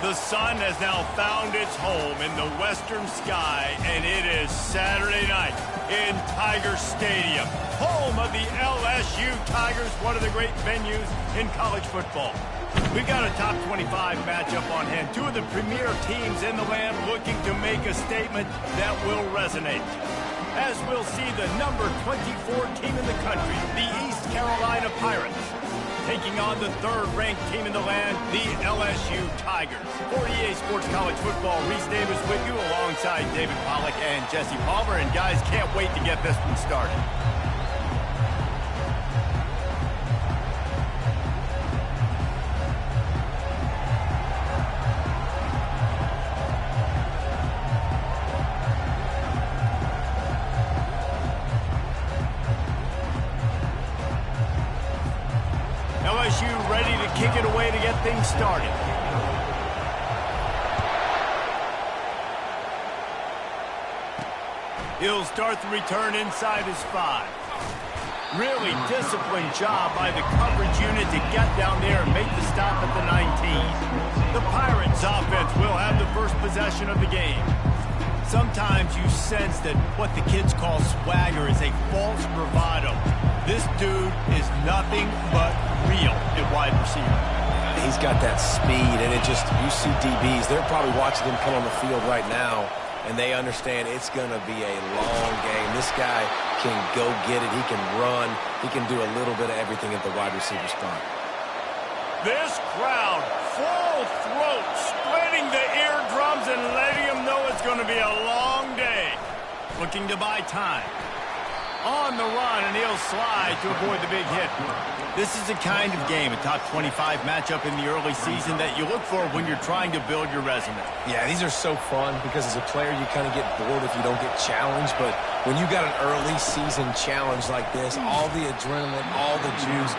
The sun has now found its home in the western sky, and it is Saturday night in Tiger Stadium, home of the LSU Tigers, one of the great venues in college football. We've got a top 25 matchup on hand. Two of the premier teams in the land looking to make a statement that will resonate. As we'll see the number 24 team in the country, the East Carolina Pirates, taking on the third-ranked team in the land, the LSU Tigers. For EA Sports College Football, Reese Davis with you alongside David Pollack and Jesse Palmer. And guys, can't wait to get this one started. LSU ready to kick it away to get things started. He'll start the return inside his 5. Really disciplined job by the coverage unit to get down there and make the stop at the 19. The Pirates offense will have the first possession of the game. Sometimes you sense that what the kids call swagger is a false bravado. This dude is nothing but real at wide receiver. He's got that speed, and it just, you see DBs, they're probably watching him come on the field right now, and they understand it's going to be a long game. This guy can go get it. He can run. He can do a little bit of everything at the wide receiver spot. This crowd, full throat, splitting the eardrums and letting them know it's going to be a long day. Looking to buy time. On the run, and he'll slide to avoid the big hit. This is the kind of game, a top 25 matchup in the early season, that you look for when you're trying to build your resume. Yeah, these are so fun because as a player, you kind of get bored if you don't get challenged. But when you got an early season challenge like this, all the adrenaline, all the juice,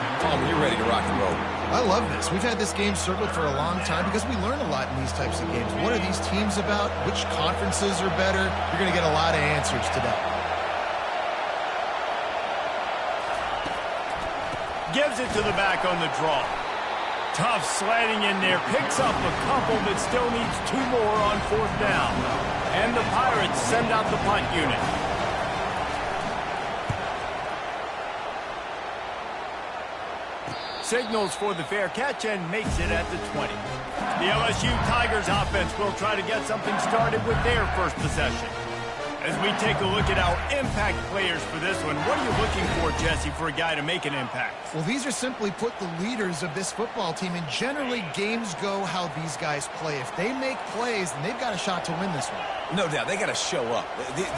you're ready to rock and roll. I love this. We've had this game circled for a long time because we learn a lot in these types of games. What are these teams about? Which conferences are better? You're going to get a lot of answers today. Gives it to the back on the draw. Tough sliding in there. Picks up a couple, but still needs 2 more on 4th down. And the Pirates send out the punt unit. Signals for the fair catch and makes it at the 20. The LSU Tigers offense will try to get something started with their first possession. As we take a look at our impact players for this one, what are you looking for, Jesse, for a guy to make an impact? Well, these are simply put the leaders of this football team, and generally games go how these guys play. If they make plays, then they've got a shot to win this one. No doubt. They got to show up.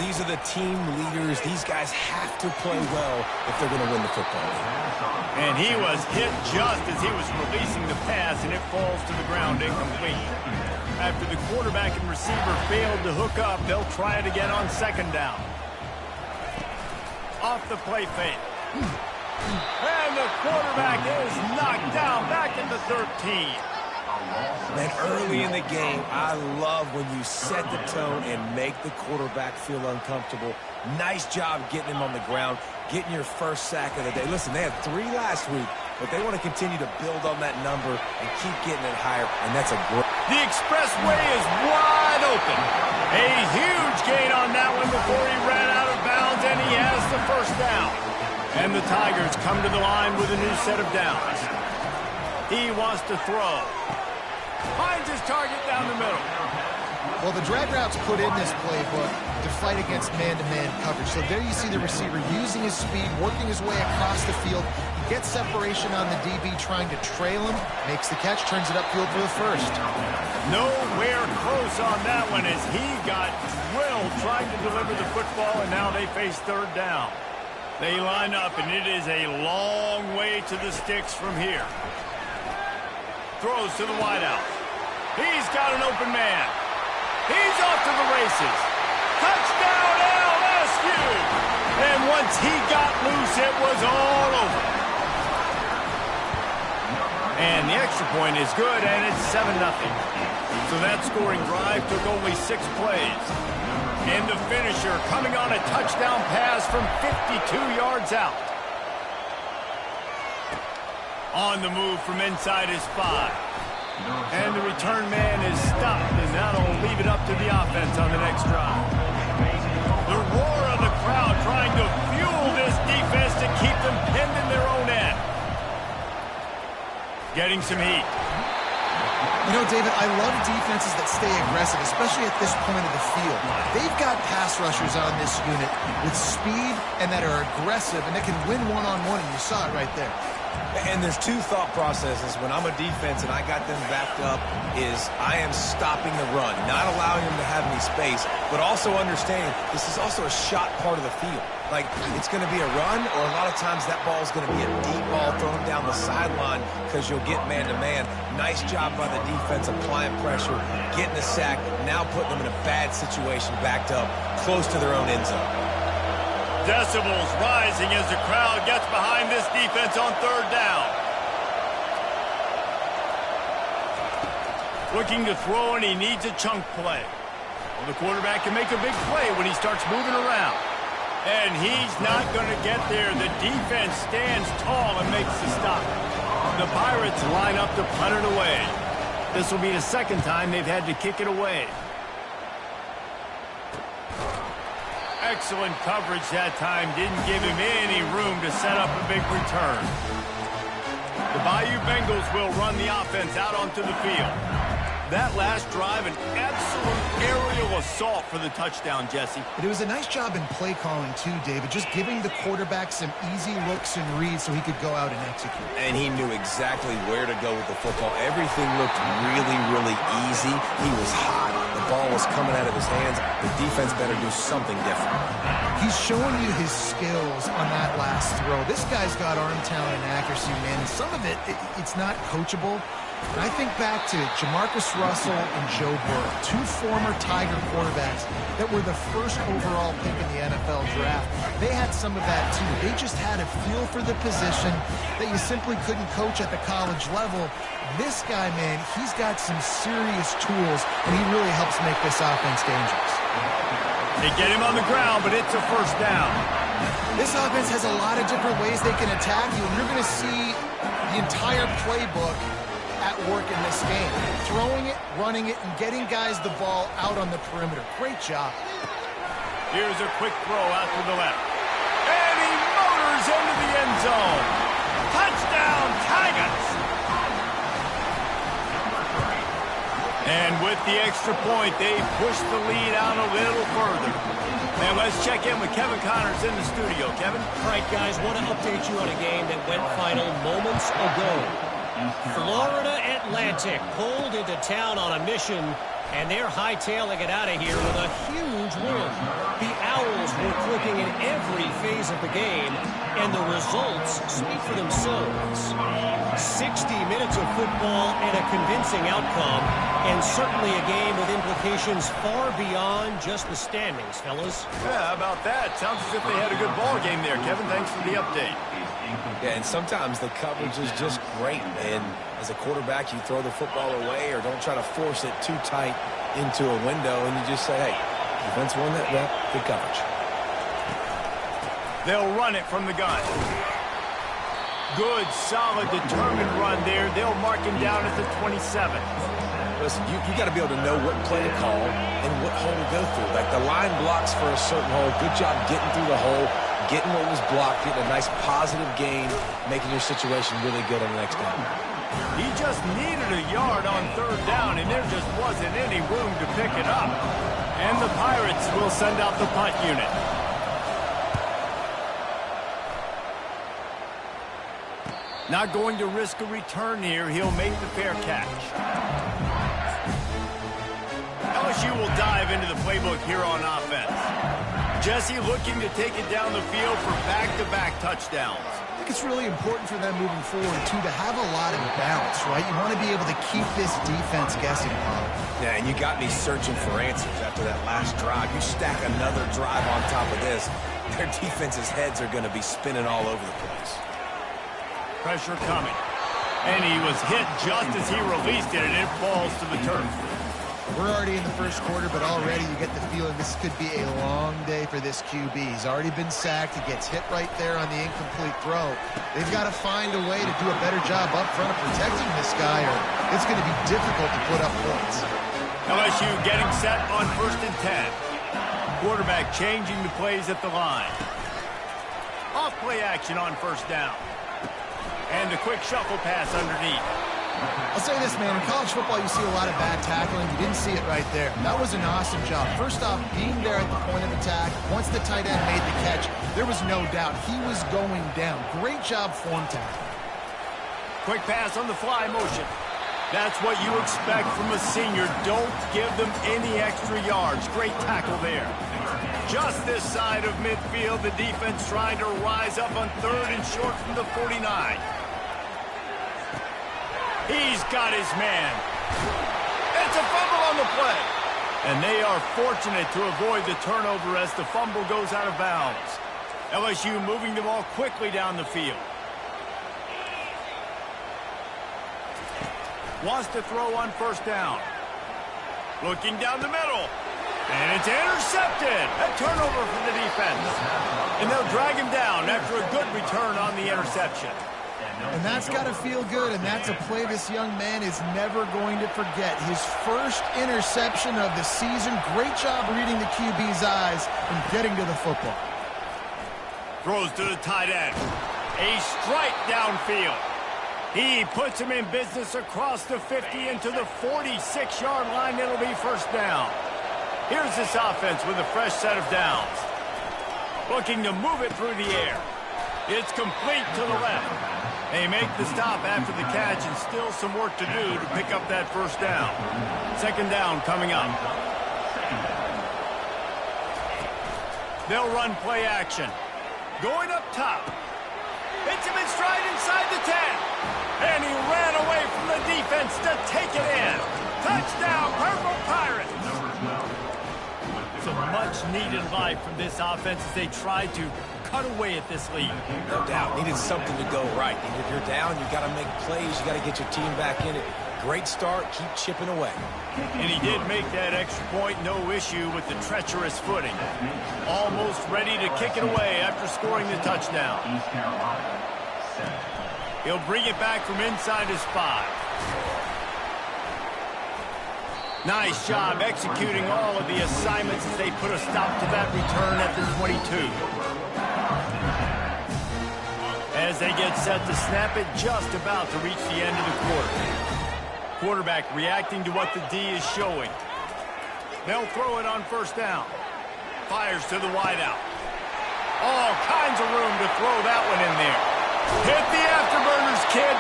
These are the team leaders. These guys have to play well if they're going to win the football game. And he was hit just as he was releasing the pass, and it falls to the ground incomplete. After the quarterback and receiver failed to hook up, they'll try it again on 2nd down. Off the play fake. And the quarterback is knocked down back at the 13. Man, early in the game, I love when you set the tone and make the quarterback feel uncomfortable. Nice job getting him on the ground, getting your first sack of the day. Listen, they had 3 last week, but they want to continue to build on that number and keep getting it higher, and that's a great... The expressway is wide open. A huge gain on that one before he ran out of bounds, and he has the 1st down. And the Tigers come to the line with a new set of downs. He wants to throw. Finds his target down the middle. Well, the drag routes put in this playbook to fight against man-to-man coverage. So there you see the receiver using his speed, working his way across the field. He gets separation on the DB trying to trail him, makes the catch, turns it upfield for the 1st. Nowhere close on that one as he got drilled trying to deliver the football, and now they face 3rd down. They line up, and it is a long way to the sticks from here. Throws to the wideout. He's got an open man. He's off to the races. Touchdown LSU! And once he got loose, it was all over. And the extra point is good, and it's 7-0. So that scoring drive took only 6 plays. And the finisher coming on a touchdown pass from 52 yards out. On the move from inside his 5. And the return man is that'll leave it up to the offense on the next drive. The roar of the crowd trying to fuel this defense to keep them pinned in their own end. Getting some heat. You know, David, I love defenses that stay aggressive, especially at this point of the field. They've got pass rushers on this unit with speed and that are aggressive and that can win one-on-one, and you saw it right there. And there's two thought processes when I'm a defense and I got them backed up is I am stopping the run, not allowing them to have any space, but also understanding this is also a shot part of the field. Like, it's going to be a run, or a lot of times that ball is going to be a deep ball thrown down the sideline because you'll get man-to-man. Nice job by the defense applying pressure, getting a sack, now putting them in a bad situation backed up close to their own end zone. Decibels rising as the crowd gets behind this defense on third down. Looking to throw, and he needs a chunk play. Well, the quarterback can make a big play when he starts moving around. And he's not going to get there. The defense stands tall and makes the stop. The Pirates line up to punt it away. This will be the second time they've had to kick it away. Excellent coverage that time. Didn't give him any room to set up a big return. The Bayou Bengals will run the offense out onto the field. That last drive, an absolute aerial assault for the touchdown, Jesse. But it was a nice job in play calling, too, David, just giving the quarterback some easy looks and reads so he could go out and execute. And he knew exactly where to go with the football. Everything looked really, really easy. He was hot. The ball was coming out of his hands. The defense better do something different. He's showing you his skills on that last throw. This guy's got arm talent and accuracy, man, and some of it's not coachable. And I think back to Jamarcus Russell and Joe Burrow, two former Tiger quarterbacks that were the first overall pick in the NFL draft. They had some of that, too. They just had a feel for the position that you simply couldn't coach at the college level. This guy, man, he's got some serious tools, and he really helps make this offense dangerous. They get him on the ground, but it's a first down. This offense has a lot of different ways they can attack you, and you're going to see the entire playbook at work in this game. Throwing it, running it, and getting guys the ball out on the perimeter. Great job. Here's a quick throw out to the left. And he motors into the end zone. Touchdown, Tigers! And with the extra point, they push the lead out a little further. And let's check in with Kevin Connors in the studio. Kevin? All right, guys, want to update you on a game that went final moments ago. Florida Atlantic pulled into town on a mission, and they're hightailing it out of here with a huge win. The Owls were clicking in every phase of the game, and the results speak for themselves. 60 minutes of football and a convincing outcome, and certainly a game with implications far beyond just the standings, fellas. Yeah, how about that? Sounds as if they had a good ball game there, Kevin. Thanks for the update. Yeah, and sometimes the coverage is just great. And as a quarterback, you throw the football away or don't try to force it too tight into a window, and you just say, hey, defense won that rep, good coverage. They'll run it from the gun. Good, solid, determined run there. They'll mark him down at the 27. Listen, you got to be able to know what play to call and what hole to go through. Like, the line blocks for a certain hole. Good job getting through the hole, getting what was blocked, getting a nice positive gain, making your situation really good on the next down. He just needed a yard on third down, and there just wasn't any room to pick it up. And the Pirates will send out the punt unit. Not going to risk a return here. He'll make the fair catch. LSU will dive into the playbook here on offense. Jesse looking to take it down the field for back-to-back touchdowns. I think it's really important for them moving forward, too, to have a lot of balance, right? You want to be able to keep this defense guessing, Paul. Yeah, and you got me searching for answers after that last drive. You stack another drive on top of this, their defense's heads are going to be spinning all over the place. Pressure coming. And he was hit just as he released it, and it falls to the turf. We're already in the first quarter, but already you get the feeling this could be a long day for this QB. He's already been sacked. He gets hit right there on the incomplete throw. They've got to find a way to do a better job up front of protecting this guy, or it's going to be difficult to put up points. LSU getting set on 1st and 10. Quarterback changing the plays at the line. Off play action on 1st down. And a quick shuffle pass underneath. I'll say this, man. In college football, you see a lot of bad tackling. You didn't see it right there. That was an awesome job. First off, being there at the point of attack. Once the tight end made the catch, there was no doubt he was going down. Great job form tackling. Quick pass on the fly motion. That's what you expect from a senior. Don't give them any extra yards. Great tackle there. Just this side of midfield, the defense trying to rise up on 3rd and short from the 49. He's got his man. It's a fumble on the play. And they are fortunate to avoid the turnover as the fumble goes out of bounds. LSU moving the ball quickly down the field. Wants to throw on 1st down. Looking down the middle. And it's intercepted. A turnover for the defense. And they'll drag him down after a good return on the interception. And that's got to feel good, and that's a play this young man is never going to forget. His first interception of the season. Great job reading the QB's eyes and getting to the football. Throws to the tight end. A strike downfield. He puts him in business across the 50 into the 46-yard line. It'll be 1st down. Here's this offense with a fresh set of downs. Looking to move it through the air. It's complete to the left. They make the stop after the catch and still some work to do to pick up that 1st down. 2nd down coming up. They'll run play action. Going up top. Hits him in stride inside the 10. And he ran away from the defense to take it in. Touchdown, Purple Pirates. Some much-needed life from this offense as they tried to cut away at this lead. No doubt. Needed something to go right. And if you're down, you got to make plays. You got to get your team back in it. Great start. Keep chipping away. And he did make that extra point. No issue with the treacherous footing. Almost ready to kick it away after scoring the touchdown. He'll bring it back from inside his 5. Nice job executing all of the assignments as they put a stop to that return at the 22. As they get set to snap it, just about to reach the end of the quarter. Quarterback reacting to what the D is showing. They'll throw it on 1st down. Fires to the wideout. All kinds of room to throw that one in there. Hit the afterburners, kid.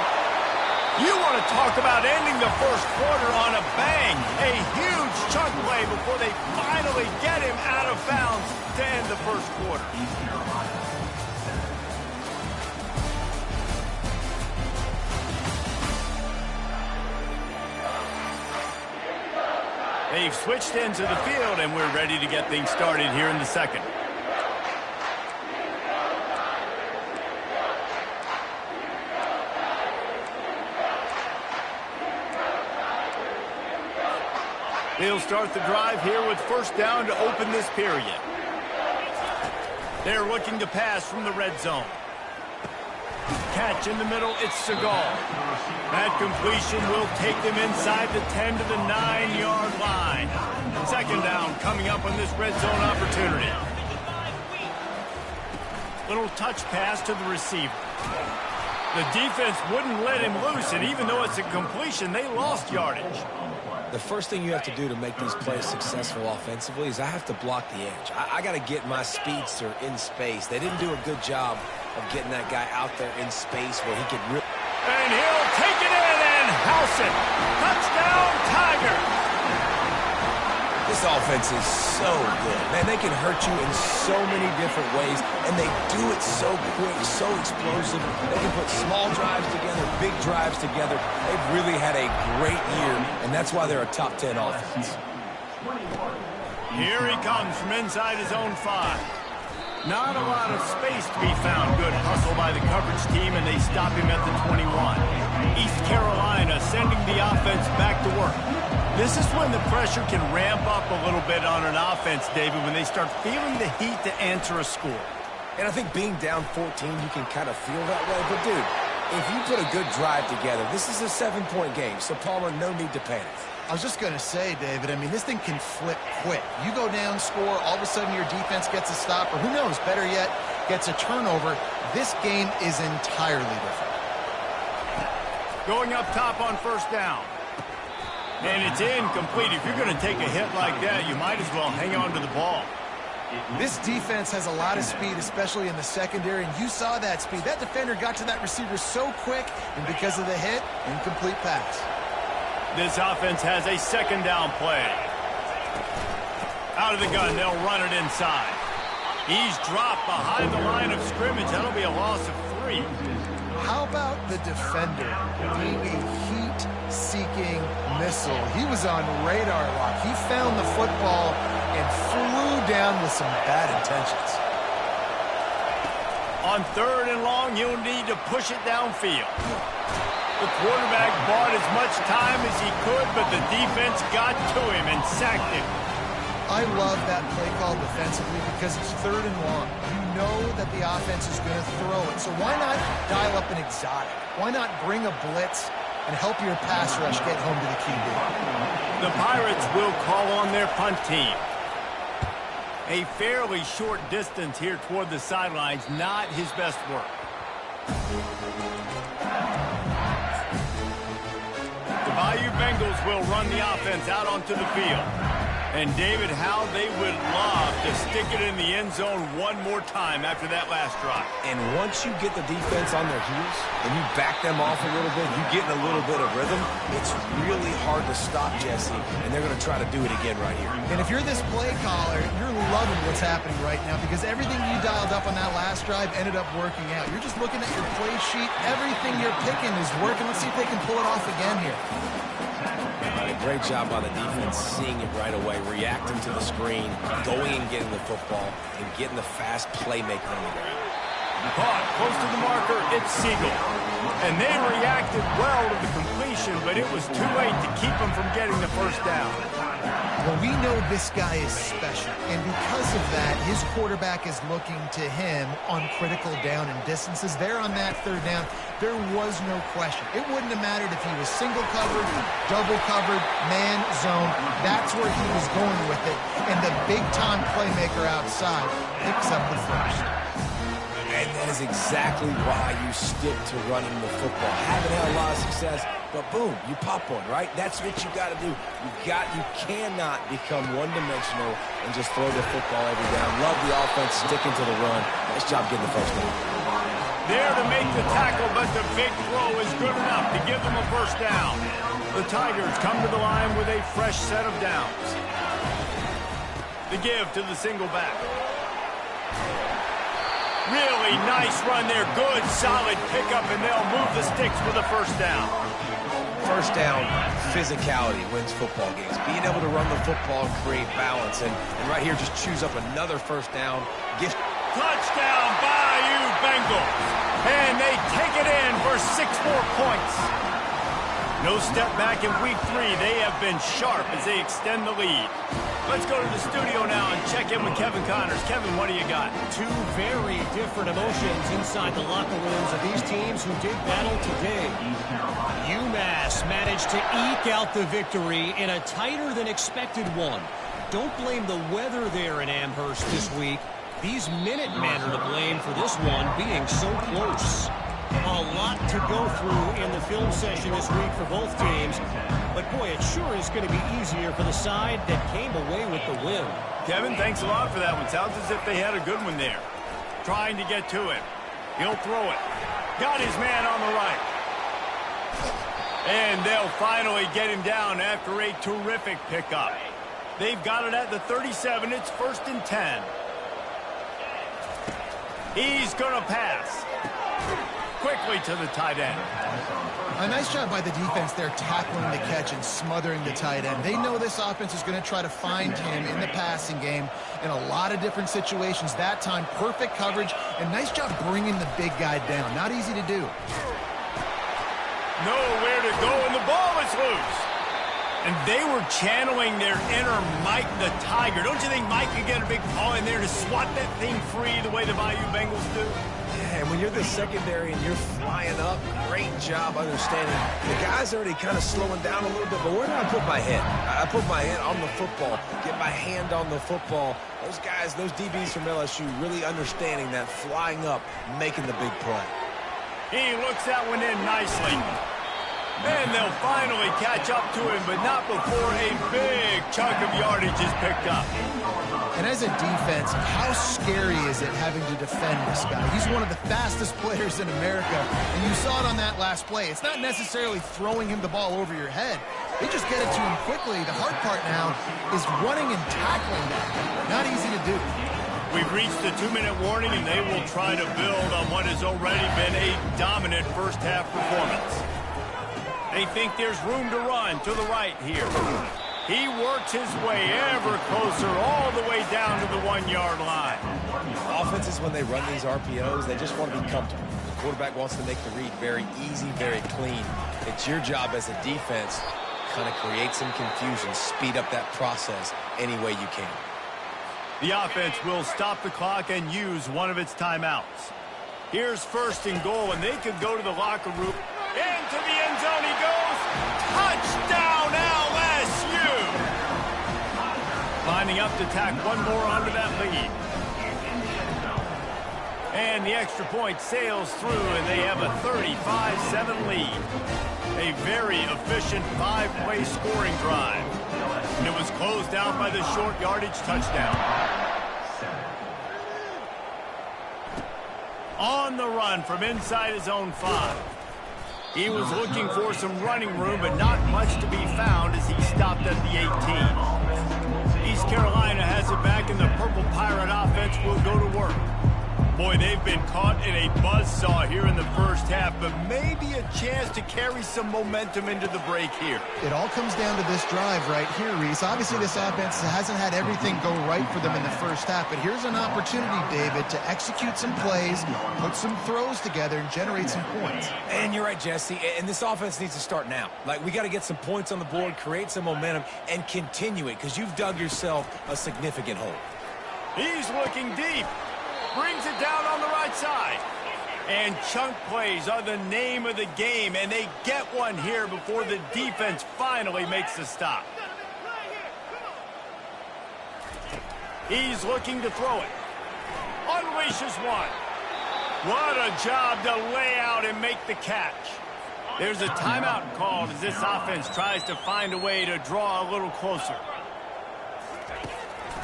You want to talk about ending the 1st quarter on a bang. A huge chunk play before they finally get him out of bounds to end the 1st quarter. They've switched ends of the field, and we're ready to get things started here in the 2nd. They'll start the drive here with 1st down to open this period. They're looking to pass from the red zone. Catch in the middle, it's Seagal. That completion will take them inside the 10 to the 9-yard line. 2nd down coming up on this red zone opportunity. Little touch pass to the receiver. The defense wouldn't let him loose, and even though it's a completion, they lost yardage. The first thing you have to do to make these plays successful offensively is I have to block the edge. I got to get my speedster in space. They didn't do a good job of getting that guy out there in space where he could really... And he'll take it in and house it. Touchdown, Tiger. This offense is so good. Man, they can hurt you in so many different ways, and they do it so quick, so explosive. They can put small drives together, big drives together. They've really had a great year, and that's why they're a top 10 offense. Here he comes from inside his own 5. Not a lot of space to be found. Good hustle by the coverage team, and they stop him at the 21. East Carolina sending the offense back to work. This is when the pressure can ramp up a little bit on an offense, David, when they start feeling the heat to answer a score. And I think being down 14, you can kind of feel that way. But, dude, if you put a good drive together, this is a 7-point game, so, Palmer, no need to panic. I was just going to say, David, I mean, this thing can flip quick. You go down, score, all of a sudden your defense gets a stop, or who knows, better yet, gets a turnover. This game is entirely different. Going up top on first down. And it's incomplete. If you're going to take a hit like that, you might as well hang on to the ball. This defense has a lot of speed, especially in the secondary, and you saw that speed. That defender got to that receiver so quick, and because of the hit, incomplete pass. This offense has a second down play. Out of the gun, they'll run it inside. He's dropped behind the line of scrimmage. That'll be a loss of 3. How about the defender being a heat-seeking missile? He was on radar lock. He found the football and flew down with some bad intentions. On 3rd and long, you'll need to push it downfield. The quarterback bought as much time as he could, but the defense got to him and sacked him. I love that play call defensively because it's 3rd and long. You know that the offense is going to throw it. So why not dial up an exotic? Why not bring a blitz and help your pass rush get home to the QB? The Pirates will call on their punt team. A fairly short distance here toward the sidelines, not his best work. The Bayou Bengals will run the offense out onto the field. And David, how they would love to stick it in the end zone one more time after that last drive. And once you get the defense on their heels and you back them off a little bit, you get in a little bit of rhythm, it's really hard to stop Jesse, and they're going to try to do it again right here. And if you're this play caller, you're loving what's happening right now because everything you dialed up on that last drive ended up working out. You're just looking at your play sheet. Everything you're picking is working. Let's see if they can pull it off again here. Great job by the defense, seeing it right away, reacting to the screen, going and getting the football, and getting the fast playmaker on the ground. Caught close to the marker, it's Siegel. And they reacted well to the completion, but it was too late to keep them from getting the first down. Well, we know this guy is special, and because of that, his quarterback is looking to him on critical down and distances. There on that 3rd down, there was no question. It wouldn't have mattered if he was single covered, double covered, man, zone. That's where he was going with it, and the big-time playmaker outside picks up the first. And that is exactly why you stick to running the football. Haven't had a lot of success, but boom, you pop one, right? That's what you got to do. You cannot become one-dimensional and just throw the football every down. Love the offense sticking to the run. Nice job getting the first down. There to make the tackle, but the big throw is good enough to give them a first down. The Tigers come to the line with a fresh set of downs. The give to the single back. Really nice run there. Good, solid pickup, and they'll move the sticks for the first down. First down, physicality wins football games. Being able to run the football and create balance. And right here, just choose up another first down. Touchdown, Bayou Bengals. And they take it in for 6 more points. No step back in week 3. They have been sharp as they extend the lead. Let's go to the studio now and check in with Kevin Connors. Kevin, what do you got? 2 very different emotions inside the locker rooms of these teams who did battle today. UMass managed to eke out the victory in a tighter than expected one. Don't blame the weather there in Amherst this week. These Minutemen are to blame for this one being so close. A lot to go through in the film session this week for both teams. But, boy, it sure is going to be easier for the side that came away with the win. Kevin, thanks a lot for that one. Sounds as if they had a good one there. Trying to get to him. He'll throw it. Got his man on the right. And they'll finally get him down after a terrific pickup. They've got it at the 37. It's 1st and 10. He's going to pass. Quickly to the tight end. A nice job by the defense there tackling the catch and smothering the tight end. They know this offense is going to try to find him in the passing game in a lot of different situations. That time, perfect coverage and nice job bringing the big guy down. Not easy to do. Nowhere to go, and the ball is loose. And they were channeling their inner Mike the Tiger. Don't you think Mike could get a big paw in there to swat that thing free the way the Bayou Bengals do? Yeah, and when you're the secondary and you're flying up, great job understanding. The guy's already kind of slowing down a little bit, but where do I put my head? I put my head on the football, get my hand on the football. Those guys, those DBs from LSU really understanding that flying up, making the big play. He looks that one in nicely. And they'll finally catch up to him, but not before a big chunk of yardage is picked up. And as a defense, how scary is it having to defend this guy? He's one of the fastest players in America, and you saw it on that last play. It's not necessarily throwing him the ball over your head. They just get it to him quickly. The hard part now is running and tackling that. Not easy to do. We've reached the 2-minute warning, and they will try to build on what has already been a dominant first-half performance. They think there's room to run to the right here. He works his way ever closer all the way down to the 1-yard line. Offenses, when they run these RPOs, they just want to be comfortable. The quarterback wants to make the read very easy, very clean. It's your job as a defense to kind of create some confusion, speed up that process any way you can. The offense will stop the clock and use one of its timeouts. Here's 1st and goal, and they could go to the locker room. Into the end zone he goes. Touchdown, LSU! Lining up to tack one more onto that lead. And the extra point sails through, and they have a 35-7 lead. A very efficient 5-play scoring drive. And it was closed out by the short yardage touchdown. On the run from inside his own 5. He was looking for some running room, but not much to be found as he stopped at the 18. East Carolina has it back, and the Purple Pirate offense will go to work. Boy, they've been caught in a buzzsaw here in the first half, but maybe a chance to carry some momentum into the break here. It all comes down to this drive right here, Reese. Obviously, this offense hasn't had everything go right for them in the first half, but here's an opportunity, David, to execute some plays, put some throws together, and generate some points. And you're right, Jesse, and this offense needs to start now. Like, we got to get some points on the board, create some momentum, and continue it, because you've dug yourself a significant hole. He's looking deep. Brings it down on the right side. And chunk plays are the name of the game, and they get one here before the defense finally makes the stop. He's looking to throw it. Unleashes one. What a job to lay out and make the catch. There's a timeout called as this offense tries to find a way to draw a little closer.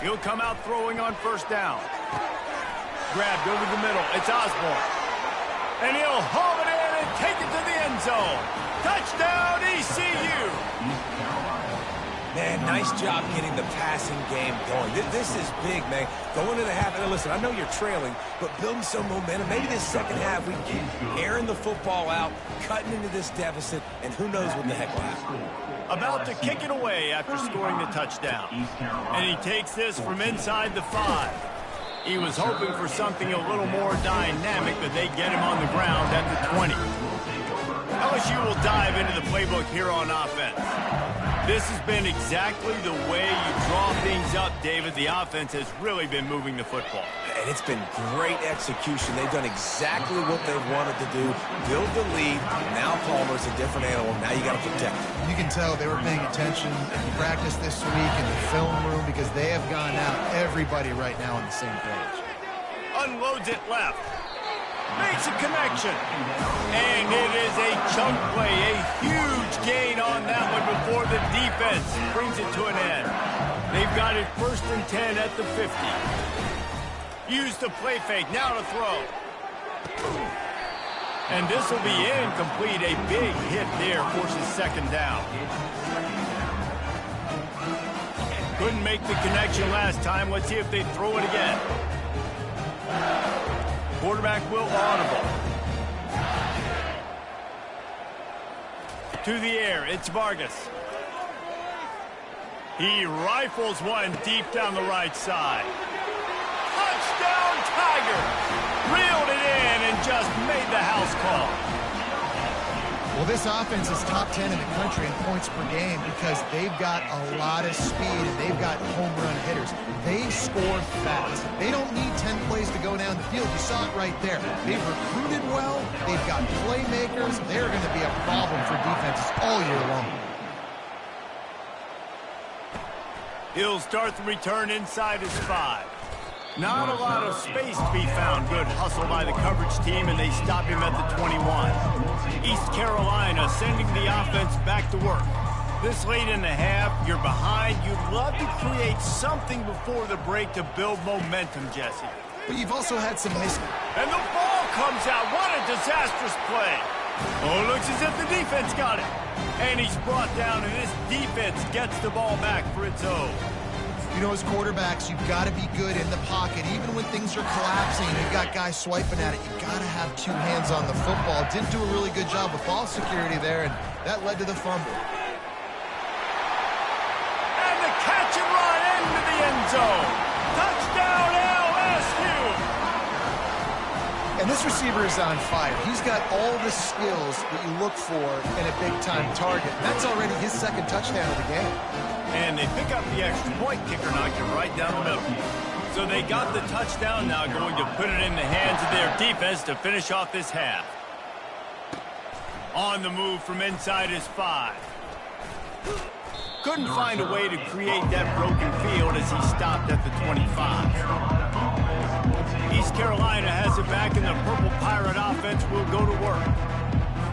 He'll come out throwing on 1st down. Grabbed over the middle. It's Osborne. And he'll haul it in and take it to the end zone. Touchdown, ECU. Man, nice job getting the passing game going. This is big, man. Going to the half. And listen, I know you're trailing, but building some momentum. Maybe this second half we keep airing the football out, cutting into this deficit, and who knows what the heck will happen. About to kick it away after scoring the touchdown. And he takes this from inside the 5. He was hoping for something a little more dynamic, but they get him on the ground at the 20. LSU will dive into the playbook here on offense. This has been exactly the way you draw things up, David. The offense has really been moving the football. And it's been great execution. They've done exactly what they wanted to do. Build the lead. Now Palmer's a different animal. Now you got to protect him. You can tell they were paying attention in practice this week in the film room because they have gone out, everybody right now on the same page. Unloads it left. Makes a connection. And it is a chunk play. A huge gain on that one before the defense brings it to an end. They've got it 1st and 10 at the 50. Use the play fake. Now to throw. And this will be incomplete. A big hit there forces 2nd down. Couldn't make the connection last time. Let's see if they throw it again. Quarterback will audible. To the air, it's Vargas. He rifles one deep down the right side. Touchdown, Tiger! Reeled it in and just made the house call. Well, this offense is top 10 in the country in points per game because they've got a lot of speed and they've got home run hitters. They score fast. They don't need 10 plays to go down the field. You saw it right there. They've recruited well. They've got playmakers. They're going to be a problem for defenses all year long. He'll start the return inside his 5. Not a lot of space to be found. Good hustle by the coverage team, and they stop him at the 21. East Carolina sending the offense back to work. This late in the half, you're behind. You'd love to create something before the break to build momentum, Jesse. But you've also had some missed. And the ball comes out. What a disastrous play. Oh, looks as if the defense got it. And he's brought down, and this defense gets the ball back for its own. You know, as quarterbacks, you've got to be good in the pocket. Even when things are collapsing, you've got guys swiping at it. You've got to have 2 hands on the football. Didn't do a really good job of ball security there, and that led to the fumble. And the catch and run into the end zone. Touchdown, LSU! And this receiver is on fire. He's got all the skills that you look for in a big-time target. That's already his 2nd touchdown of the game. And they pick up the extra point. Kicker knocked it right down the middle. So they got the touchdown, now going to put it in the hands of their defense to finish off this half. On the move from inside his 5. Couldn't find a way to create that broken field as he stopped at the 25. East Carolina has it back, and the Purple Pirate offense will go to work.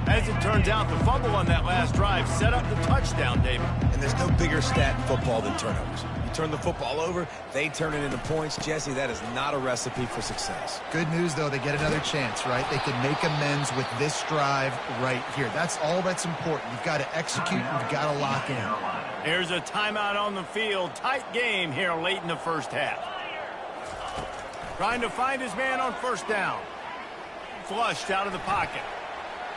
As it turns out, the fumble on that last drive set up the touchdown, David. And there's no bigger stat in football than turnovers. You turn the football over, they turn it into points. Jesse, that is not a recipe for success. Good news, though, they get another chance, right? They can make amends with this drive right here. That's all that's important. You've got to execute, you've got to lock in. Here's a timeout on the field. Tight game here late in the first half. Trying to find his man on first down. Flushed out of the pocket.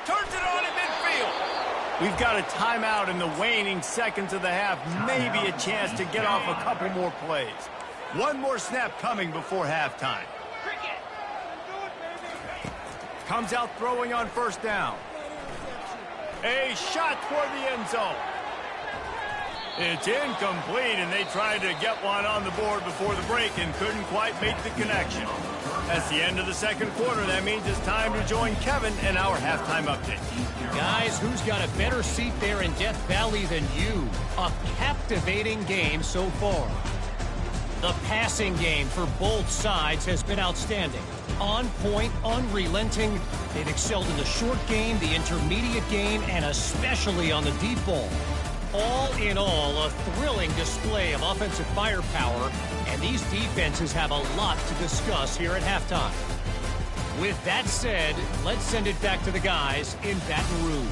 Turns it on in midfield. We've got a timeout in the waning seconds of the half. Maybe a chance to get off a couple more plays. One more snap coming before halftime. Comes out throwing on first down. A shot toward the end zone. It's incomplete, and they tried to get one on the board before the break and couldn't quite make the connection. That's the end of the second quarter. That means it's time to join Kevin in our halftime update. Guys, who's got a better seat there in Death Valley than you? A captivating game so far. The passing game for both sides has been outstanding. On point, unrelenting. They've excelled in the short game, the intermediate game, and especially on the deep ball. All in all, a thrilling display of offensive firepower, and these defenses have a lot to discuss here at halftime. With that said, let's send it back to the guys in Baton Rouge.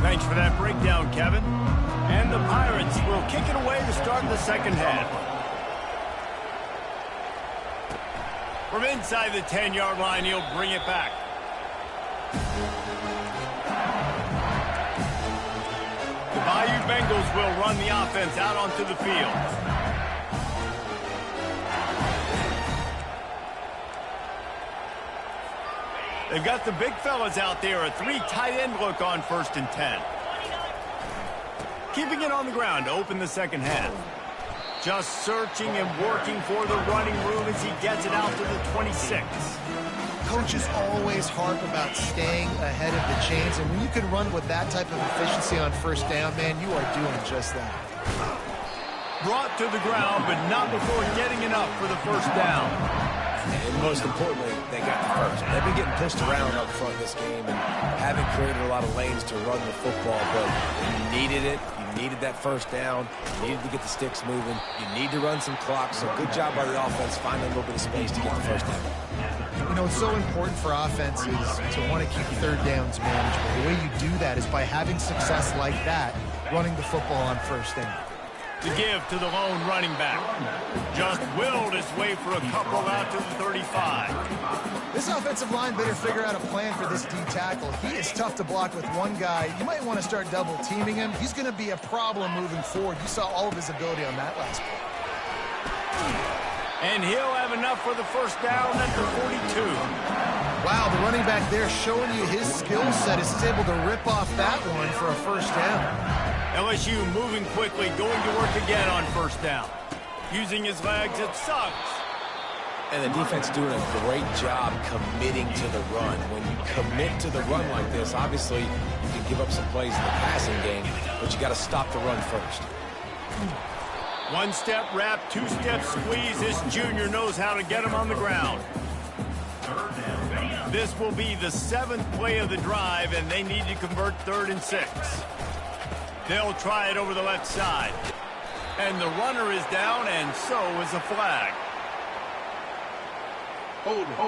Thanks for that breakdown, Kevin. And the Pirates will kick it away to start the second half. From inside the 10-yard line, he'll bring it back. The Bayou Bengals will run the offense out onto the field. They've got the big fellas out there, a 3 tight end look on 1st and 10. Keeping it on the ground to open the second half. Just searching and working for the running room as he gets it out to the 26. Coaches always harp about staying ahead of the chains, and when you can run with that type of efficiency on first down, man, you are doing just that. Brought to the ground, but not before getting enough for the first down. And most importantly, they got the first. They've been getting pushed around up front this game and haven't created a lot of lanes to run the football, but you needed it. You needed that first down. You needed to get the sticks moving. You need to run some clock, so good job by the offense finding a little bit of space to get the first down. You know, it's so important for offenses to want to keep third downs manageable. The way you do that is by having success like that, running the football on first down. To give to the lone running back. Just willed his way for a couple out to the 35. This offensive line better figure out a plan for this D tackle. He is tough to block with one guy. You might want to start double teaming him. He's going to be a problem moving forward. You saw all of his ability on that last play. And he'll have enough for the first down at the 42. Wow, the running back there showing you his skill set is able to rip off that one for a first down. LSU moving quickly, going to work again on first down. Using his legs, it sucks. And the defense doing a great job committing to the run. When you commit to the run like this, obviously you can give up some plays in the passing game, but you got to stop the run first. One-step wrap, two-step squeeze. This junior knows how to get him on the ground. This will be the 7th play of the drive, and they need to convert 3rd and 6. They'll try it over the left side. And the runner is down, and so is a flag. Hold it,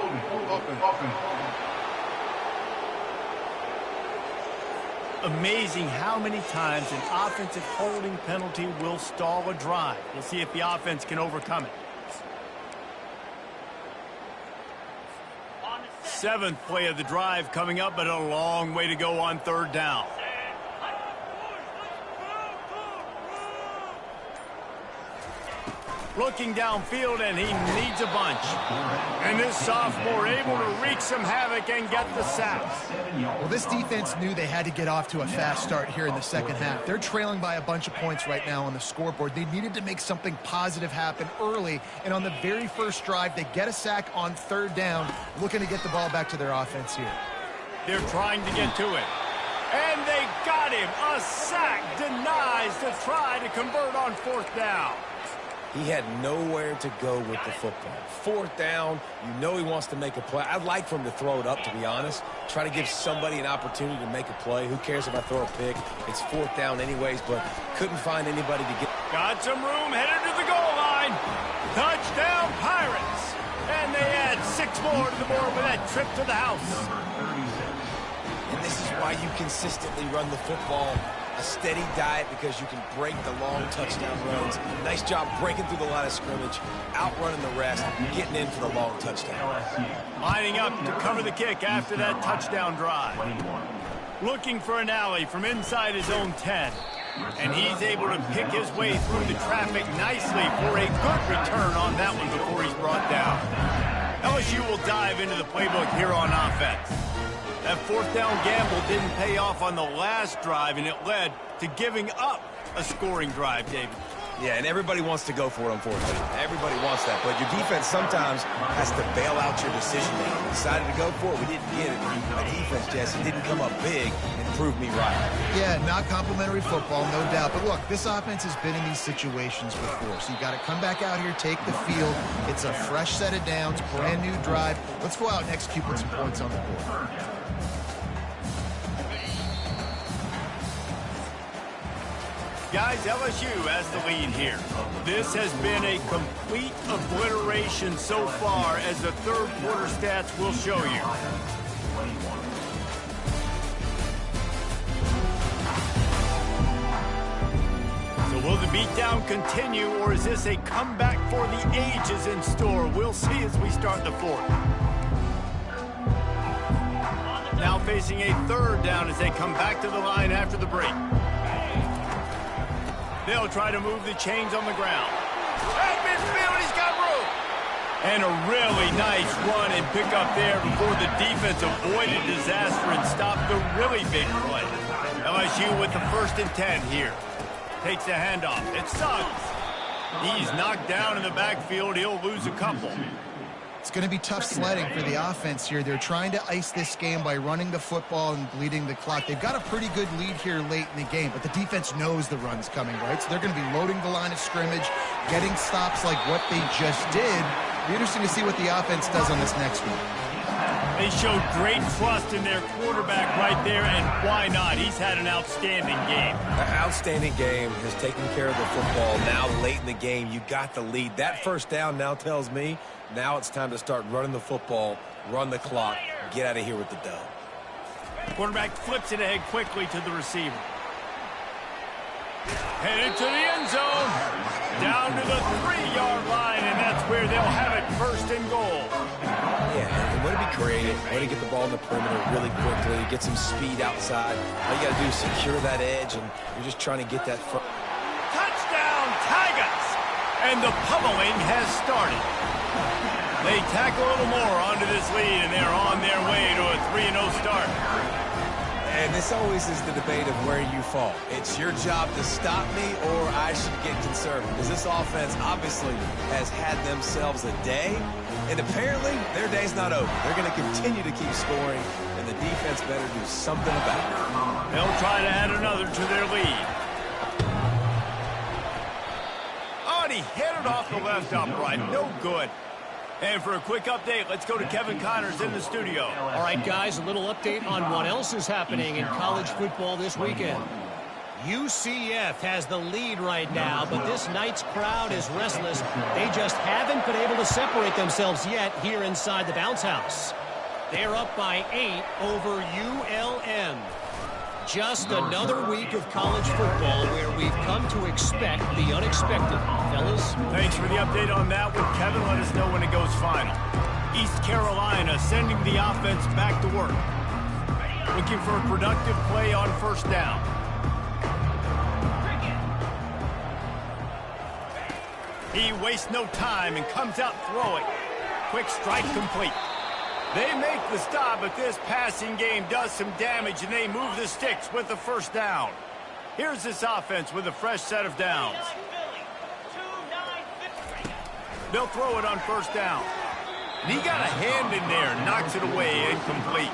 open. Amazing how many times an offensive holding penalty will stall a drive. We'll see if the offense can overcome it. 7th play of the drive coming up, but a long way to go on 3rd down. Looking downfield, and he needs a bunch. And this sophomore able to wreak some havoc and get the sack. Well, this defense knew they had to get off to a fast start here in the second half. They're trailing by a bunch of points right now on the scoreboard. They needed to make something positive happen early, and on the very first drive, they get a sack on 3rd down, looking to get the ball back to their offense here. They're trying to get to it. And they got him. A sack denies to try to convert on 4th down. He had nowhere to go with the football. 4th down, you know he wants to make a play. I'd like for him to throw it up, to be honest. Try to give somebody an opportunity to make a play. Who cares if I throw a pick? It's 4th down anyways, but couldn't find anybody to get. Got some room, headed to the goal line. Touchdown, Pirates. And they add 6 more to the board with that trip to the house. And this is why you consistently run the football. A steady diet, because you can break the long touchdown runs. Nice job breaking through the line of scrimmage, outrunning the rest, getting in for the long touchdown. Lining up to cover the kick after that touchdown drive. Looking for an alley from inside his own 10. And he's able to pick his way through the traffic nicely for a good return on that one before he's brought down. LSU will dive into the playbook here on offense. That 4th down gamble didn't pay off on the last drive, and it led to giving up a scoring drive, David. Yeah, and everybody wants to go for it, unfortunately. Everybody wants that, but your defense sometimes has to bail out your decision-making. Decided to go for it, we didn't get it. My defense, Jesse, didn't come up big and prove me right. Yeah, not complimentary football, no doubt. But look, this offense has been in these situations before, so you got to come back out here, take the field. It's a fresh set of downs, brand new drive. Let's go out and execute with some points on the board. Guys, LSU has the lead here. This has been a complete obliteration so far, as the 3rd quarter stats will show you. So will the beatdown continue, or is this a comeback for the ages in store? We'll see as we start the 4th. Now facing a 3rd down as they come back to the line after the break. They'll try to move the chains on the ground. At midfield, he's got room. And a really nice run and pick up there before the defense avoided disaster and stopped the really big play. LSU with the 1st and 10 here. Takes the handoff. It sucks. He's knocked down in the backfield. He'll lose a couple. It's going to be tough sledding for the offense here. They're trying to ice this game by running the football and bleeding the clock. They've got a pretty good lead here late in the game, but the defense knows the run's coming, right? So they're going to be loading the line of scrimmage, getting stops like what they just did. It'll be interesting to see what the offense does on this next one. They showed great trust in their quarterback right there, and why not? He's had an outstanding game. An outstanding game, has taken care of the football. Now late in the game, you got the lead. That 1st down now tells me now it's time to start running the football, run the clock, get out of here with the dub. Quarterback flips it ahead quickly to the receiver. Headed to the end zone. Down to the 3-yard line, and that's where they'll have it 1st and goal. Yeah, and way to be creative, way to get the ball in the perimeter really quickly, get some speed outside. All you got to do is secure that edge, and you're just trying to get that front. Touchdown, Tigers! And the pummeling has started. They tack a little more onto this lead, and they're on their way to a 3-0 start. And this always is the debate of where you fall. It's your job to stop me, or I should get conservative. Because this offense obviously has had themselves a day, and apparently their day's not over. They're going to continue to keep scoring, and the defense better do something about it. They'll try to add another to their lead. Oh, and he hit it off the left upright. No good. And for a quick update, let's go to Kevin Connors in the studio. All right, guys, a little update on what else is happening in college football this weekend. UCF has the lead right now, but this night's crowd is restless. They just haven't been able to separate themselves yet here inside the bounce house. They're up by 8 over ULM. Just another week of college football where we've come to expect the unexpected. Fellas? Thanks for the update on that one, Kevin. Let us know when it goes final. East Carolina sending the offense back to work. Looking for a productive play on first down. He wastes no time and comes out throwing. Quick strike complete. They make the stop, but this passing game does some damage, and they move the sticks with the first down. Here's this offense with a fresh set of downs. They'll throw it on first down. And he got a hand in there, knocks it away, incomplete.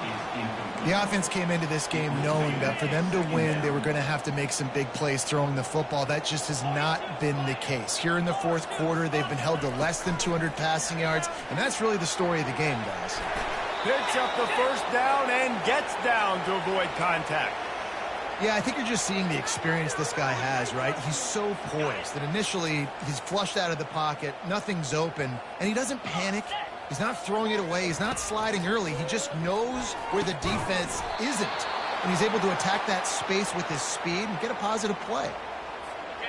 The offense came into this game knowing that for them to win, they were going to have to make some big plays throwing the football. That just has not been the case. Here in the fourth quarter, they've been held to less than 200 passing yards, and that's really the story of the game, guys. Picks up the first down and gets down to avoid contact. Yeah, I think you're just seeing the experience this guy has, right? He's so poised that initially he's flushed out of the pocket, nothing's open, and he doesn't panic. He's not throwing it away. He's not sliding early. He just knows where the defense isn't, and he's able to attack that space with his speed and get a positive play.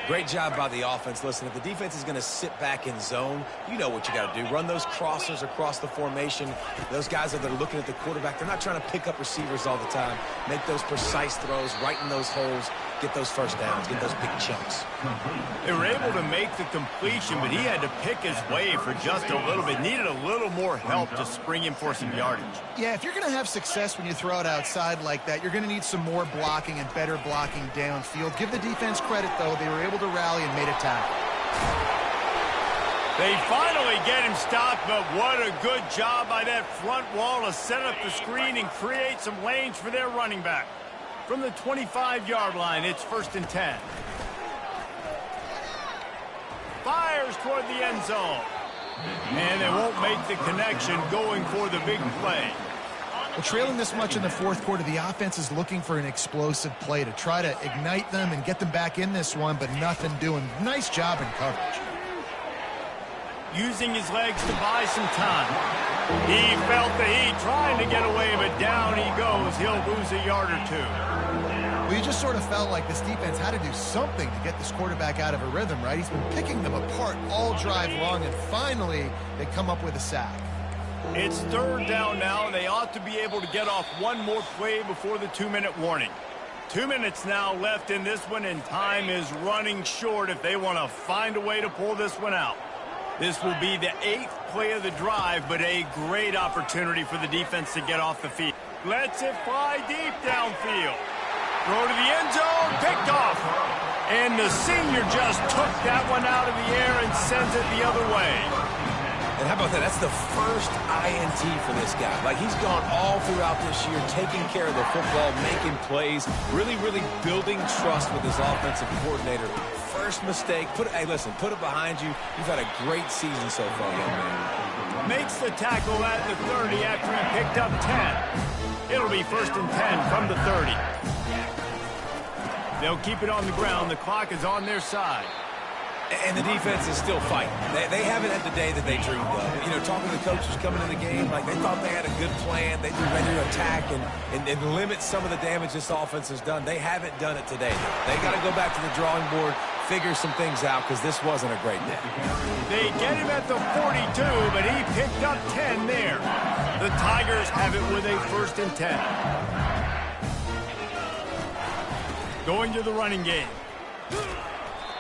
Great job by the offense. Listen, if the defense is going to sit back in zone, you know what you got to do. Run those crossers across the formation. Those guys that are looking at the quarterback, they're not trying to pick up receivers all the time. Make those precise throws, right in those holes, get those first downs, get those big chunks. They were able to make the completion, but he had to pick his way for just a little bit. Needed a little more help to spring him for some yardage. Yeah, if you're going to have success when you throw it outside like that, you're going to need some more blocking and better blocking downfield. Give the defense credit, though. They were able to rally and made a tackle. They finally get him stopped, but what a good job by that front wall to set up the screen and create some lanes for their running back. From the 25-yard line, it's 1st and 10. Fires toward the end zone. And they won't make the connection going for the big play. Well, trailing this much in the fourth quarter, the offense is looking for an explosive play to try to ignite them and get them back in this one, but nothing doing. Nice job in coverage. Using his legs to buy some time. He felt the heat trying to get away, but down he goes. He'll lose a yard or two. Well, you just sort of felt like this defense had to do something to get this quarterback out of a rhythm, right? He's been picking them apart all drive long, and finally they come up with a sack. It's 3rd down now, and they ought to be able to get off one more play before the 2-minute warning. 2 minutes now left in this one, and time is running short if they want to find a way to pull this one out. This will be the 8th play of the drive, but a great opportunity for the defense to get off the field. Lets it fly deep downfield. Throw to the end zone, picked off. And the senior just took that one out of the air and sends it the other way. And how about that? That's the first INT for this guy. Like, he's gone all throughout this year, taking care of the football, making plays, really, really building trust with his offensive coordinator. First mistake. Hey, listen, put it behind you. You've had a great season so far, young man. Makes the tackle at the 30 after he picked up 10. It'll be 1st and 10 from the 30. They'll keep it on the ground. The clock is on their side. And the defense is still fighting. They haven't had the day that they dreamed of. You know, talking to the coaches coming in the game, like they thought they had a good plan. They'd be ready to attack and limit some of the damage this offense has done. They haven't done it today. They got to go back to the drawing board, figure some things out, because this wasn't a great day. They get him at the 42, but he picked up 10 there. The Tigers have it with a 1st and 10. Going to the running game.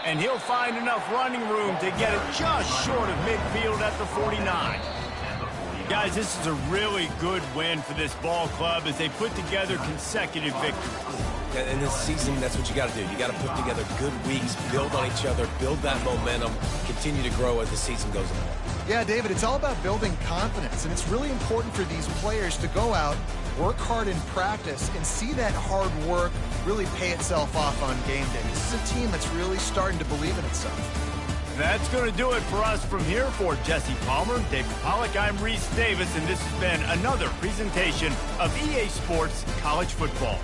And he'll find enough running room to get it just short of midfield at the 49. Guys, this is a really good win for this ball club as they put together consecutive victories. Yeah, in this season, that's what you got to do. You got to put together good weeks, build on each other, build that momentum, continue to grow as the season goes on. Yeah, David, it's all about building confidence, and it's really important for these players to go out, work hard in practice, and see that hard work really pay itself off on game day. This is a team that's really starting to believe in itself. That's going to do it for us from here. For Jesse Palmer, David Pollack, I'm Reese Davis, and this has been another presentation of EA Sports College Football.